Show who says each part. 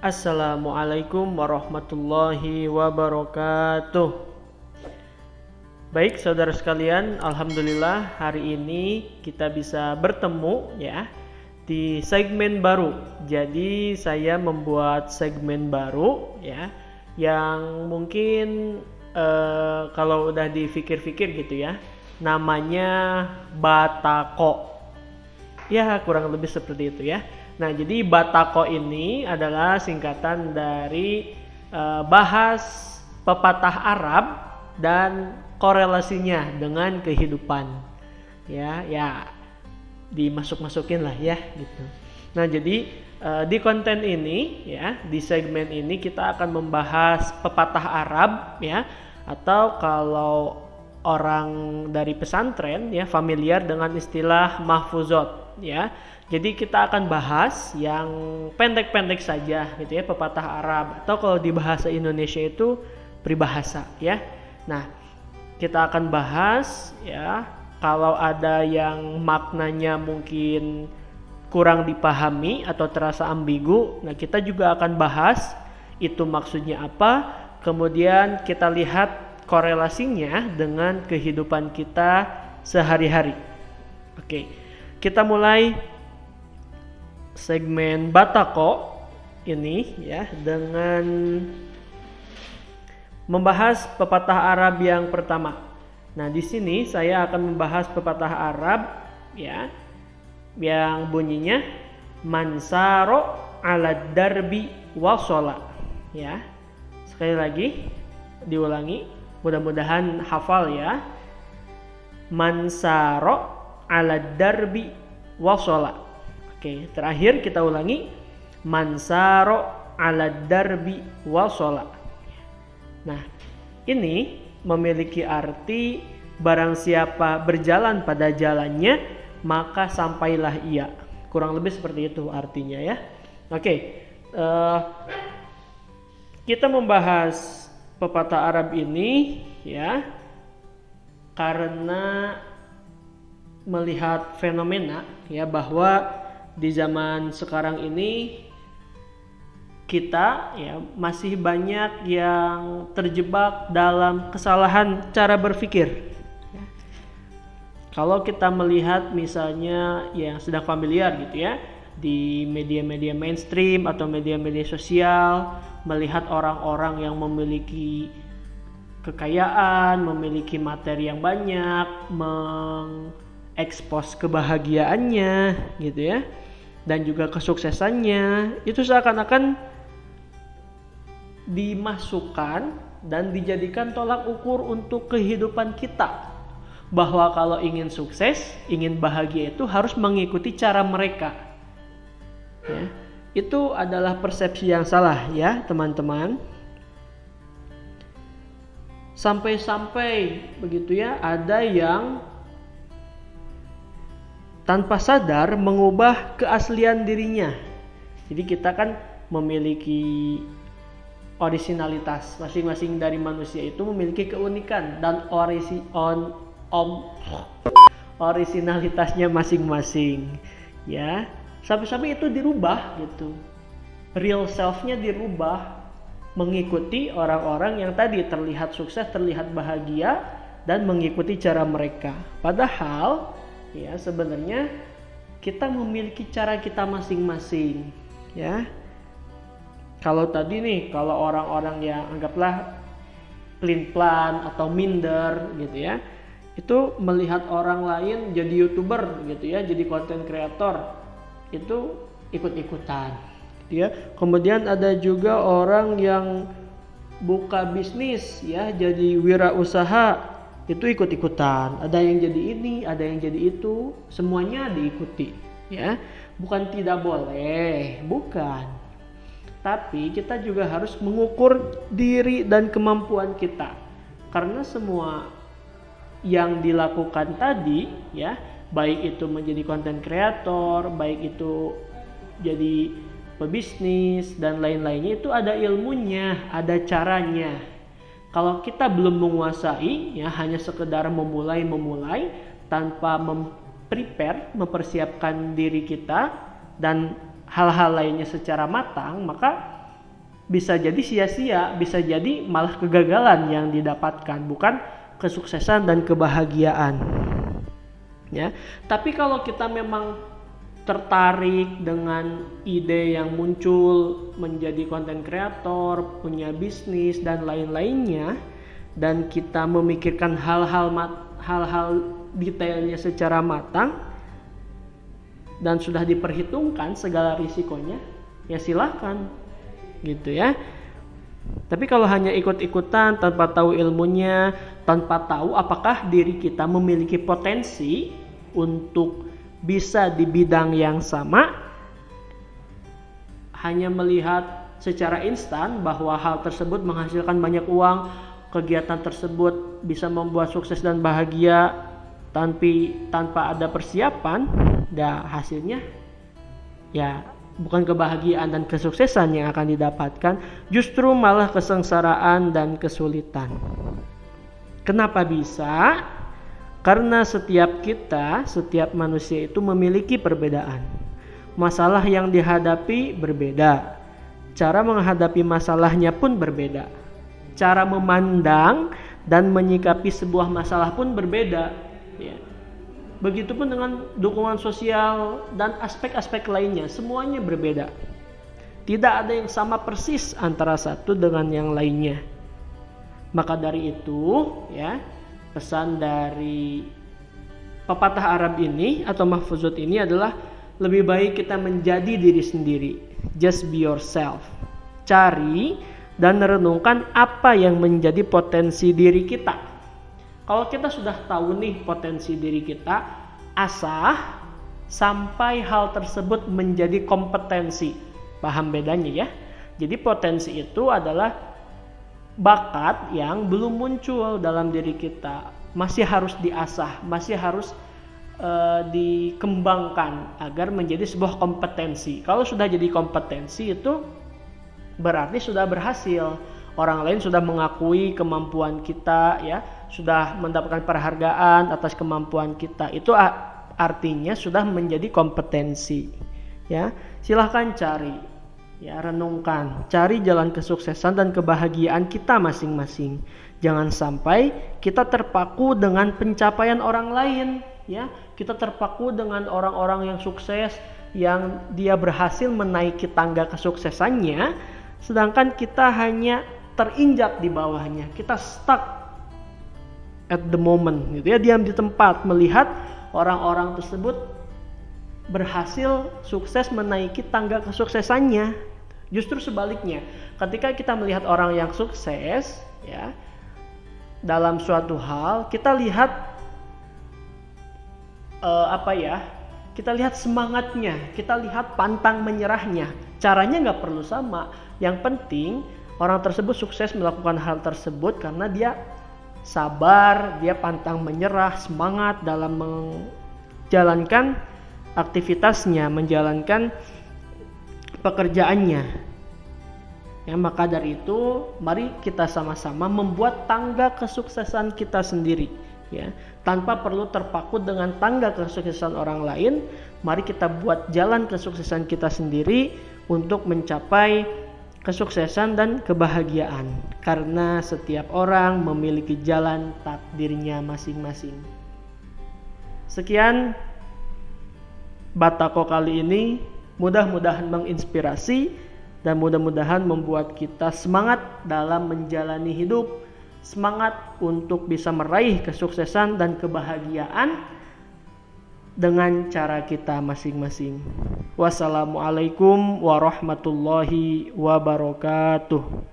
Speaker 1: Assalamualaikum warahmatullahi wabarakatuh. Baik saudara sekalian, alhamdulillah hari ini kita bisa bertemu ya di segmen baru. Jadi saya membuat segmen baru ya yang mungkin kalau udah dipikir-pikir gitu ya, namanya Batako. Ya kurang lebih seperti itu ya. Nah, jadi Batako ini adalah singkatan dari bahas pepatah Arab dan korelasinya dengan kehidupan. Ya, dimasuk-masukin lah ya gitu. Nah, jadi di konten ini ya, di segmen ini kita akan membahas pepatah Arab ya, atau kalau orang dari pesantren ya familiar dengan istilah mahfuzot ya. Jadi kita akan bahas yang pendek-pendek saja gitu ya, pepatah Arab atau kalau di bahasa Indonesia itu peribahasa ya. Nah, kita akan bahas ya kalau ada yang maknanya mungkin kurang dipahami atau terasa ambigu. Nah, kita juga akan bahas itu maksudnya apa. Kemudian kita lihat korelasinya dengan kehidupan kita sehari-hari. Oke, kita mulai segmen Batako ini ya dengan membahas pepatah Arab yang pertama. Nah, di sini saya akan membahas pepatah Arab ya yang bunyinya mansaro ala darbi wasola ya. Sekali lagi diulangi, mudah-mudahan hafal ya. Mansaro ala darbi wasola. Oke, terakhir kita ulangi mansaro ala darbi wasola. Nah, ini memiliki arti barang siapa berjalan pada jalannya maka sampailah ia. Kurang lebih seperti itu artinya ya. Oke, kita membahas pepatah Arab ini ya karena melihat fenomena ya bahwa di zaman sekarang ini kita ya masih banyak yang terjebak dalam kesalahan cara berpikir. Kalau kita melihat misalnya yang sedang familiar gitu ya di media-media mainstream atau media-media sosial, melihat orang-orang yang memiliki kekayaan, memiliki materi yang banyak, mengekspos kebahagiaannya gitu ya, dan juga kesuksesannya, itu seakan-akan dimasukkan dan dijadikan tolak ukur untuk kehidupan kita. Bahwa kalau ingin sukses, ingin bahagia itu harus mengikuti cara mereka. Ya, itu adalah persepsi yang salah ya teman-teman. Sampai-sampai begitu ya, ada yang tanpa sadar mengubah keaslian dirinya. Jadi kita kan memiliki originalitas, masing-masing dari manusia itu memiliki keunikan dan originalitasnya masing-masing ya. Sampai-sampai itu dirubah gitu, real self-nya dirubah mengikuti orang-orang yang tadi terlihat sukses, terlihat bahagia dan mengikuti cara mereka. Padahal ya sebenarnya kita memiliki cara kita masing-masing ya. Kalau tadi nih, kalau orang-orang yang anggaplah pelin-pelan atau minder gitu ya, itu melihat orang lain jadi YouTuber gitu ya, jadi content creator, itu ikut-ikutan gitu ya. Kemudian ada juga orang yang buka bisnis ya, jadi wirausaha, itu ikut-ikutan. Ada yang jadi ini, ada yang jadi itu, semuanya diikuti ya. Bukan tidak boleh, bukan. Tapi kita juga harus mengukur diri dan kemampuan kita. Karena semua yang dilakukan tadi ya, baik itu menjadi content creator, baik itu jadi pebisnis dan lain-lainnya, itu ada ilmunya, ada caranya. Kalau kita belum menguasai ya, hanya sekedar memulai tanpa mempersiapkan diri kita dan hal-hal lainnya secara matang, maka bisa jadi sia-sia, bisa jadi malah kegagalan yang didapatkan, bukan kesuksesan dan kebahagiaan. Ya, tapi kalau kita memang tertarik dengan ide yang muncul menjadi konten kreator, punya bisnis dan lain-lainnya, dan kita memikirkan hal-hal detailnya secara matang dan sudah diperhitungkan segala risikonya, ya silahkan gitu ya. Tapi kalau hanya ikut-ikutan tanpa tahu ilmunya, tanpa tahu apakah diri kita memiliki potensi untuk bisa di bidang yang sama, hanya melihat secara instan bahwa hal tersebut menghasilkan banyak uang, kegiatan tersebut bisa membuat sukses dan bahagia tanpa ada persiapan, dan hasilnya ya bukan kebahagiaan dan kesuksesan yang akan didapatkan, justru malah kesengsaraan dan kesulitan. Kenapa bisa? Karena setiap manusia itu memiliki perbedaan. Masalah yang dihadapi berbeda. Cara menghadapi masalahnya pun berbeda. Cara memandang dan menyikapi sebuah masalah pun berbeda. Ya. Begitupun dengan dukungan sosial dan aspek-aspek lainnya, semuanya berbeda. Tidak ada yang sama persis antara satu dengan yang lainnya. Maka dari itu, ya, pesan dari pepatah Arab ini atau mahfuzat ini adalah lebih baik kita menjadi diri sendiri. Just be yourself. Cari dan renungkan apa yang menjadi potensi diri kita. Kalau kita sudah tahu nih potensi diri kita, asah sampai hal tersebut menjadi kompetensi. Paham bedanya ya? Jadi potensi itu adalah bakat yang belum muncul dalam diri kita, masih harus diasah, masih harus dikembangkan agar menjadi sebuah kompetensi. Kalau sudah jadi kompetensi itu berarti sudah berhasil, orang lain sudah mengakui kemampuan kita, ya, sudah mendapatkan penghargaan atas kemampuan kita, itu artinya sudah menjadi kompetensi. Ya, silahkan cari, ya, renungkan, cari jalan kesuksesan dan kebahagiaan kita masing-masing. Jangan sampai kita terpaku dengan pencapaian orang lain, ya. Kita terpaku dengan orang-orang yang sukses, yang dia berhasil menaiki tangga kesuksesannya, sedangkan kita hanya terinjak di bawahnya. Kita stuck at the moment, gitu ya, diam di tempat melihat orang-orang tersebut berhasil sukses menaiki tangga kesuksesannya. Justru sebaliknya, ketika kita melihat orang yang sukses, ya, dalam suatu hal, kita lihat kita lihat semangatnya, kita lihat pantang menyerahnya. Caranya nggak perlu sama. Yang penting orang tersebut sukses melakukan hal tersebut karena dia sabar, dia pantang menyerah, semangat dalam menjalankan aktivitasnya, menjalankan pekerjaannya. Ya, maka dari itu mari kita sama-sama membuat tangga kesuksesan kita sendiri, ya. Tanpa perlu terpaku dengan tangga kesuksesan orang lain, mari kita buat jalan kesuksesan kita sendiri untuk mencapai kesuksesan dan kebahagiaan. Karena setiap orang memiliki jalan takdirnya masing-masing. Sekian Batako kali ini, mudah-mudahan menginspirasi dan mudah-mudahan membuat kita semangat dalam menjalani hidup, semangat untuk bisa meraih kesuksesan dan kebahagiaan dengan cara kita masing-masing. Wassalamualaikum warahmatullahi wabarakatuh.